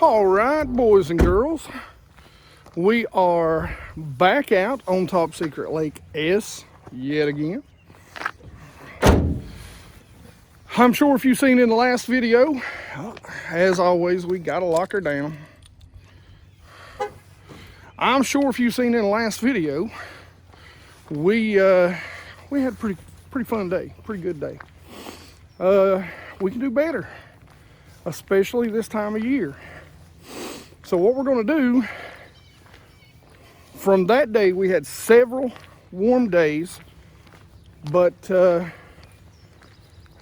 All right, boys and girls, we are back out on Top Secret Lake S yet again. I'm sure if you've seen in the last video, as always, we gotta lock her down. I'm sure if you've seen in the last video, we had a pretty fun day, pretty good day. We can do better, especially this time of year. So what we're going to do, from that day we had several warm days, but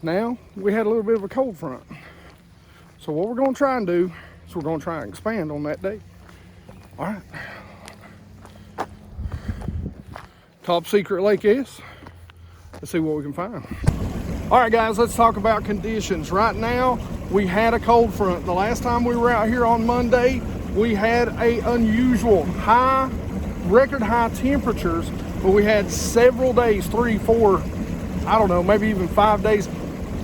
now we had a little bit of a cold front. So what we're going to try and do is we're going to try and expand on that day. All right. Top Secret Lake S. Let's see what we can find. All right, guys, let's talk about conditions. Right now, we had a cold front. The last time we were out here on Monday, we had a unusual high, record high temperatures, but we had several days, 3, 4, I don't know, maybe even 5 days.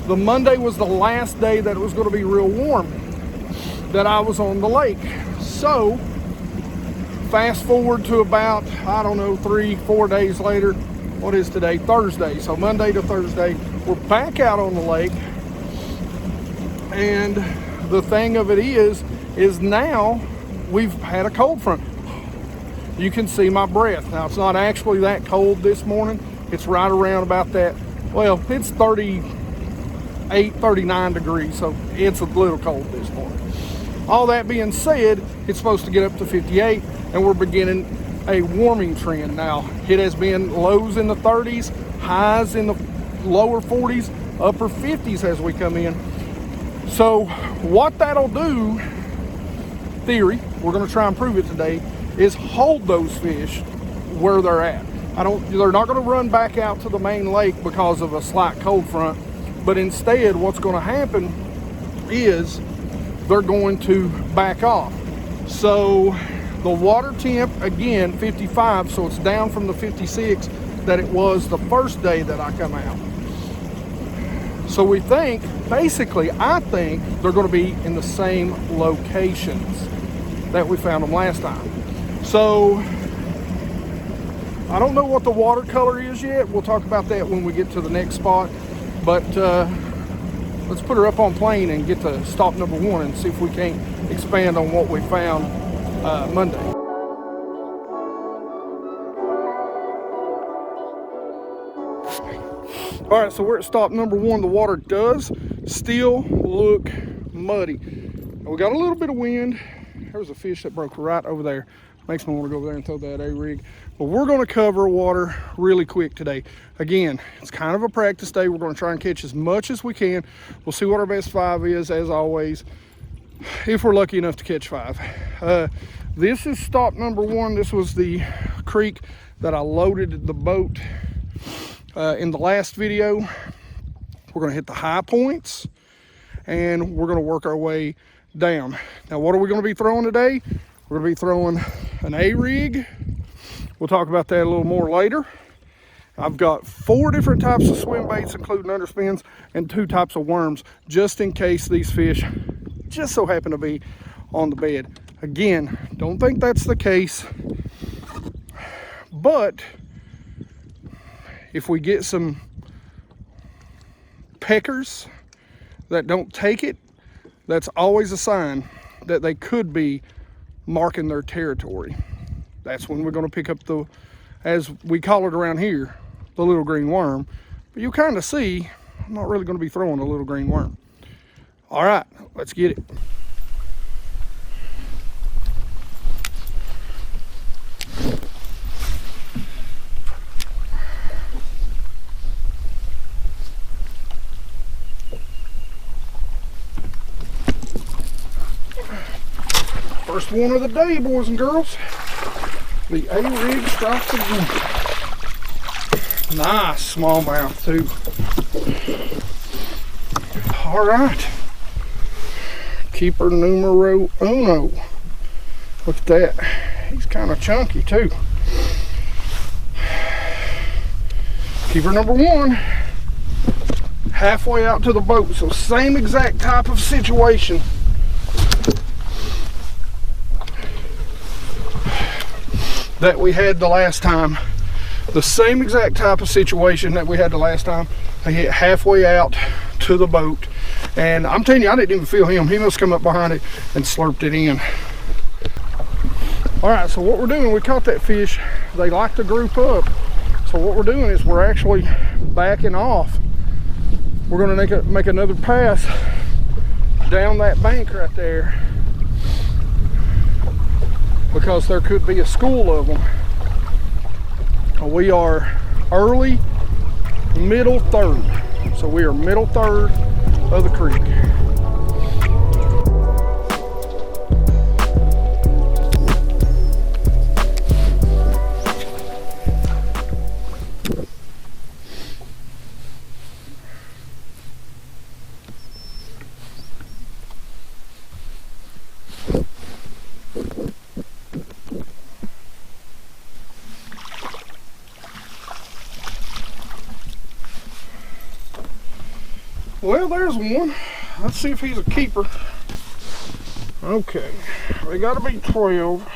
The Monday was the last day that it was going to be real warm that I was on the lake. So, fast forward to about, I don't know, 3, 4 days later. What is today? Thursday. So Monday to Thursday, we're back out on the lake. And the thing of it is now we've had a cold front. You can see my breath. Now, it's not actually that cold this morning. It's right around about that. Well, it's 38, 39 degrees, so it's a little cold this morning. All that being said, it's supposed to get up to 58, and we're beginning a warming trend now. It has been lows in the 30s, highs in the lower 40s, upper 50s as we come in. So what that'll do, theory, we're going to try and prove it today, is hold those fish where they're at. They're not going to run back out to the main lake because of a slight cold front, but instead what's going to happen is they're going to back off. So the water temp, again, 55, so it's down from the 56 that it was the first day that I come out. So we think, basically, I think they're going to be in the same locations that we found them last time. So I don't know what the water color is yet. We'll talk about that when we get to the next spot. But let's put her up on plane and get to stop number 1 and see if we can't expand on what we found Monday. All right, so we're at stop number 1. The water does still look muddy. We got a little bit of wind. There's a fish that broke right over there. Makes me want to go over there and throw that Arig. But we're going to cover water really quick today. Again, it's kind of a practice day. We're going to try and catch as much as we can. We'll see what our best 5 is, as always, if we're lucky enough to catch 5. This is stop number 1. This was the creek that I loaded the boat in the last video. We're going to hit the high points and we're going to work our way down. Now, what are we going to be throwing today? We're going to be throwing an A-rig. We'll talk about that a little more later. I've got 4 different types of swim baits, including underspins, and 2 types of worms, just in case these fish just so happen to be on the bed. Again, don't think that's the case, but if we get some peckers that don't take it, that's always a sign that they could be marking their territory. That's when we're going to pick up the, as we call it around here, the little green worm. But you kind of see, I'm not really going to be throwing a little green worm. All right, let's get it. First one of the day, boys and girls. The A-Rig strikes again. Nice smallmouth too. All right. Keeper numero uno. Look at that. He's kind of chunky too. Keeper number 1. Halfway out to the boat. So same exact type of situation. that we had the last time. The same exact type of situation that we had the last time. I hit halfway out to the boat, and I'm telling you, I didn't even feel him. He must come up behind it and slurped it in. All right, so what we're doing, we caught that fish. They like to group up. So what we're doing is we're actually backing off. We're gonna make another pass down that bank right there, because there could be a school of them. We are early, middle third. So we are middle third of the creek. Well, there's one. Let's see if he's a keeper. Okay, they gotta be 12.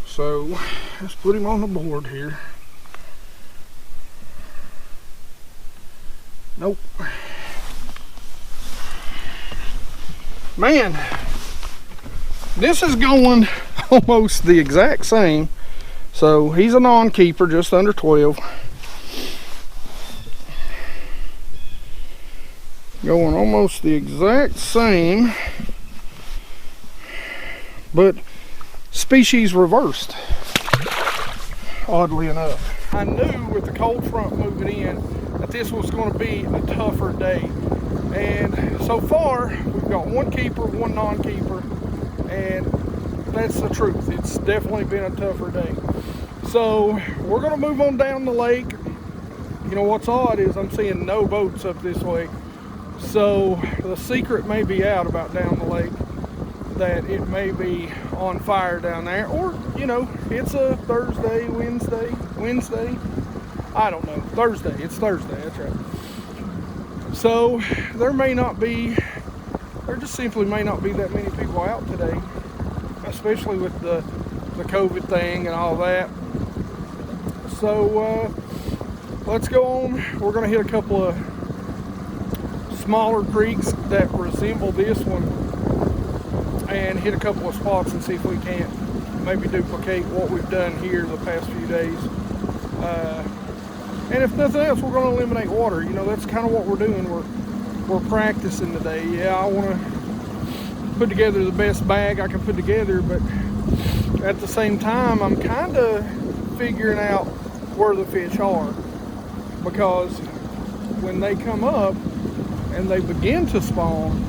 So let's put him on the board here. Nope. Man, this is going almost the exact same. So he's a non-keeper, just under 12. Going almost the exact same, but species reversed, oddly enough. I knew with the cold front moving in that this was going to be a tougher day, and so far we've got one keeper, one non-keeper, and that's the truth. It's definitely been a tougher day. So we're going to move on down the lake. You know what's odd is I'm seeing no boats up this way. So the secret may be out about down the lake, that it may be on fire down there, or you know, it's a Thursday, Wednesday, I don't know, Thursday, it's Thursday, that's right. So there just simply may not be that many people out today, especially with the COVID thing and all that. So let's go on. We're going to hit a couple of smaller creeks that resemble this one and hit a couple of spots and see if we can't maybe duplicate what we've done here the past few days. And if nothing else, we're going to eliminate water. You know, that's kind of what we're doing. We're practicing today. Yeah, I want to put together the best bag I can put together, but at the same time, I'm kind of figuring out where the fish are, because when they come up and they begin to spawn,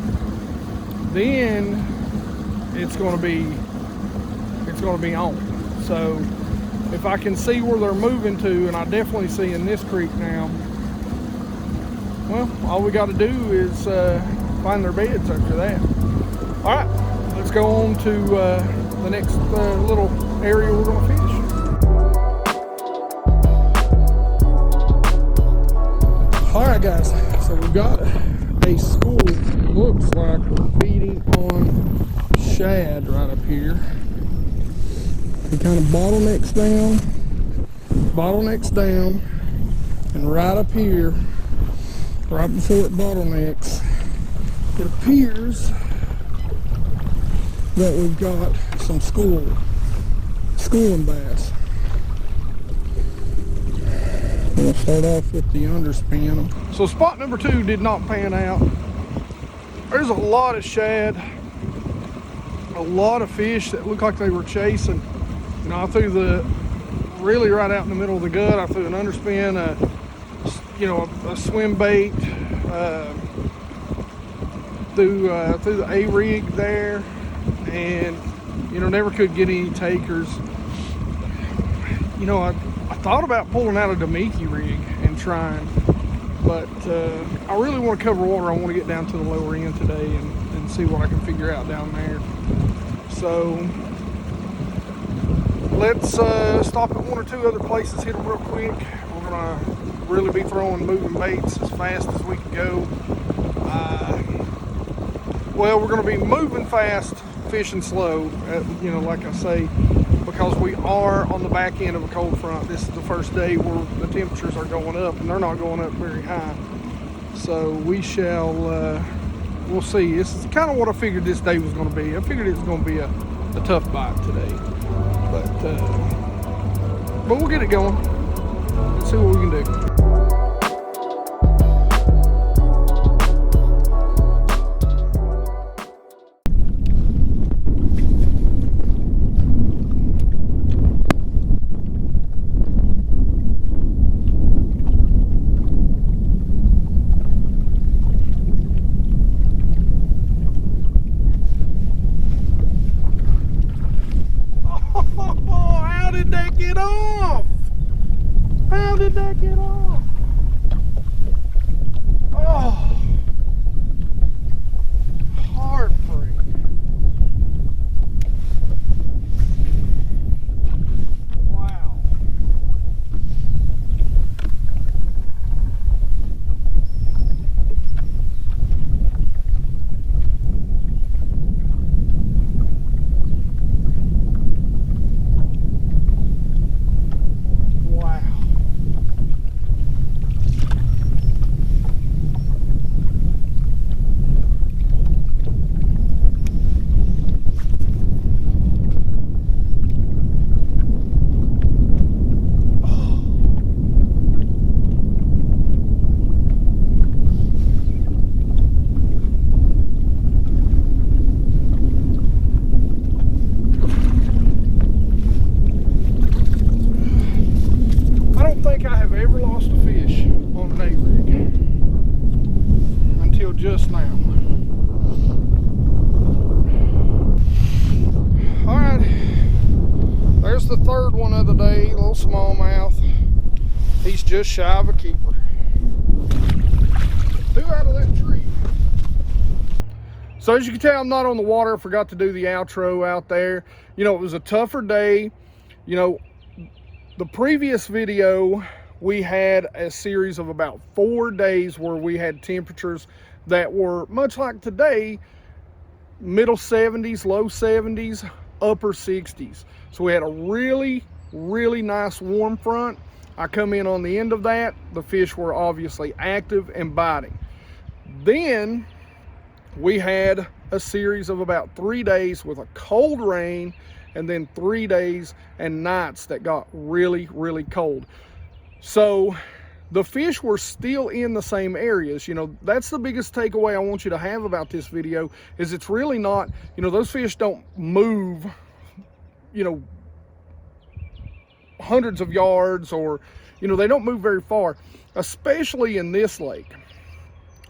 then it's going to be on. So if I can see where they're moving to, and I definitely see in this creek now, well, all we got to do is find their beds after that. All right, let's go on to the next little area we're going to fish. All right, guys, so we've got a school. Looks like we're feeding on shad right up here. It kind of bottlenecks down, and right up here, right before it bottlenecks, it appears that we've got some schooling bass. We'll start off with the underspin. So spot number 2 did not pan out. There's a lot of shad, a lot of fish that look like they were chasing. You know, I threw really right out in the middle of the gut. I threw an underspin, a swim bait, through the Arig there, and you know, never could get any takers. You know, I thought about pulling out a Damiki rig and trying, but I really want to cover water. I want to get down to the lower end today and see what I can figure out down there. So let's stop at one or two other places, hit them real quick. We're gonna really be throwing moving baits as fast as we can go. Well, we're gonna be moving fast, fishing slow. You know, like I say, because we are on the back end of a cold front. This is the first day where the temperatures are going up, and they're not going up very high. So we shall, we'll see. This is kind of what I figured this day was going to be. I figured it was going to be a tough bite today, but we'll get it going. Let's see what we can do. Get off. Oh, heartbreak. Wow. Just now. All right, there's the third one of the day, little smallmouth. He's just shy of a keeper. 2 out of that tree. So as you can tell, I'm not on the water. I forgot to do the outro out there. You know, it was a tougher day. You know, the previous video, we had a series of about 4 days where we had temperatures that were much like today, middle 70s, low 70s, upper 60s. So we had a really, really nice warm front. I come in on the end of that. The fish were obviously active and biting. Then we had a series of about 3 days with a cold rain, and then 3 days and nights that got really, really cold. So the fish were still in the same areas. You know, that's the biggest takeaway I want you to have about this video, is it's really not, you know, those fish don't move, you know, hundreds of yards, or, you know, they don't move very far, especially in this lake,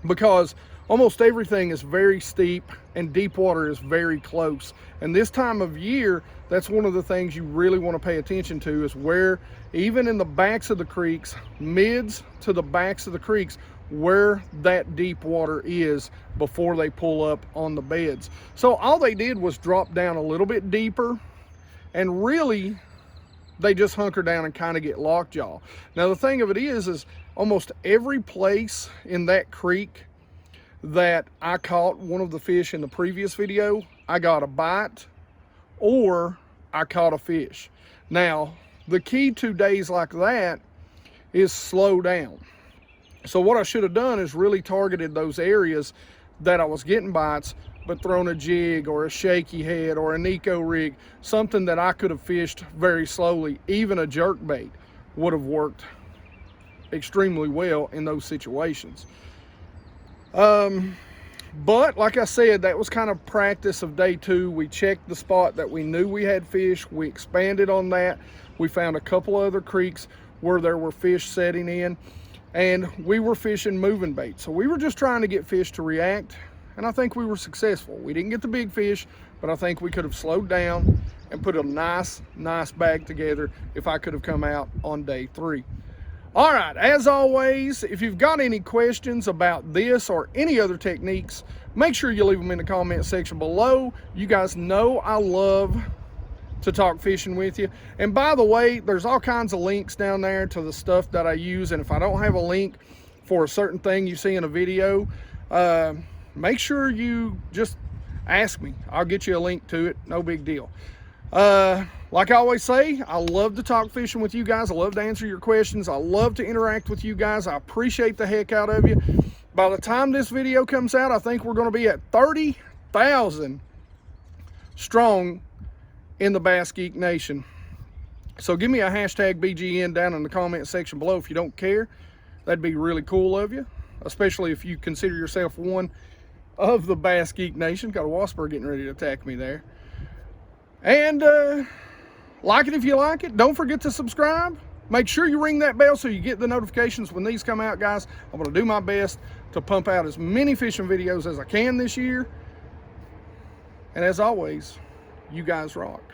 because almost everything is very steep and deep water is very close. And this time of year, that's one of the things you really want to pay attention to, is where, even in the backs of the creeks, mids to the backs of the creeks, where that deep water is before they pull up on the beds. So all they did was drop down a little bit deeper, and really they just hunker down and kind of get lockjaw. Now the thing of it is almost every place in that creek that I caught one of the fish in the previous video, I got a bite or I caught a fish. Now, the key to days like that is slow down. So what I should have done is really targeted those areas that I was getting bites, but thrown a jig or a shaky head or a Nico rig, something that I could have fished very slowly. Even a jerk bait would have worked extremely well in those situations. But like I said, that was kind of practice of day 2. We checked the spot that we knew we had fish. We expanded on that. We found a couple other creeks where there were fish setting in, and we were fishing moving bait. So we were just trying to get fish to react, and I think we were successful. We didn't get the big fish, but I think we could have slowed down and put a nice bag together if I could have come out on day 3. All right, as always, if you've got any questions about this or any other techniques, make sure you leave them in the comment section below. You guys know I love to talk fishing with you. And by the way, there's all kinds of links down there to the stuff that I use. And if I don't have a link for a certain thing you see in a video, make sure you just ask me. I'll get you a link to it. No big deal. like I always say, I love to talk fishing with you guys. I love to answer your questions. I love to interact with you guys. I appreciate the heck out of you. By the time this video comes out, I think we're going to be at 30,000 strong in the BassGeek Nation. So give me a hashtag BGN down in the comment section below if you don't care. That'd be really cool of you, especially if you consider yourself one of the BassGeek Nation. Got a wasper getting ready to attack me there. And like it if you like it. Don't forget to subscribe. Make sure you ring that bell so you get the notifications when these come out, guys. I'm going to do my best to pump out as many fishing videos as I can this year. And as always, you guys rock.